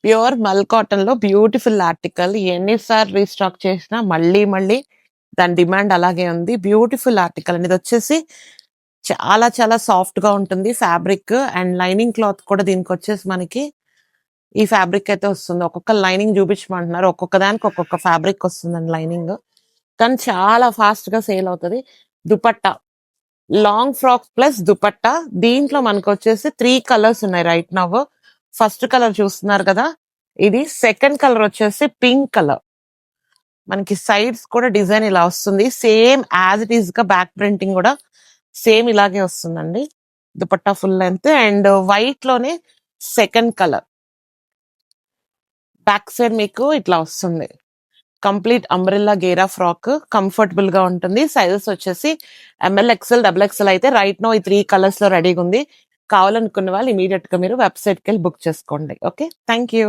Pure మల్ cotton లో beautiful article. ఎన్నిసార్లు రీస్టాక్ చేసినా మళ్ళీ మళ్ళీ దాని డిమాండ్ అలాగే ఉంది. బ్యూటిఫుల్ ఆర్టికల్ అండి. ఇది వచ్చేసి చాలా చాలా సాఫ్ట్ గా ఉంటుంది ఫ్యాబ్రిక్. అండ్ లైనింగ్ క్లాత్ కూడా దీనికి వచ్చేసి మనకి ఈ ఫ్యాబ్రిక్ అయితే వస్తుంది. ఒక్కొక్క లైనింగ్ చూపించమంటున్నారు, ఒక్కొక్క దానికి ఒక్కొక్క ఫ్యాబ్రిక్ వస్తుందండి లైనింగ్. కానీ చాలా ఫాస్ట్ గా సేల్ అవుతుంది. Dupatta long frock plus dupatta. దీంట్లో మనకు వచ్చేసి 3 కలర్స్ ఉన్నాయి రైట్ నవ్. ఫస్ట్ కలర్ చూస్తున్నారు కదా, ఇది. సెకండ్ కలర్ వచ్చేసి పింక్ కలర్. మనకి సైడ్స్ కూడా డిజైన్ ఇలా వస్తుంది. సేమ్ యాజ్ ఇట్ ఈస్ గా బ్యాక్ ప్రింటింగ్ కూడా సేమ్ ఇలాగే వస్తుందండి. Dupatta full length. And white లోనే సెకండ్ కలర్. బ్యాక్ సైడ్ మీకు ఇట్లా వస్తుంది. కంప్లీట్ అంబ్రెల్లా గేరా ఫ్రాక్. కంఫర్టబుల్ గా ఉంటుంది. సైజెస్ వచ్చేసి ఎంఎల్, ఎక్స్ఎల్, డబుల్ ఎక్స్ఎల్ అయితే రైట్ నో ఈ 3 కలర్స్ లో రెడీగా ఉంది. కావాలనుకున్న వాళ్ళు ఇమీడియట్ గా మీరు వెబ్సైట్కి వెళ్ళి బుక్ చేసుకోండి. Okay, thank you.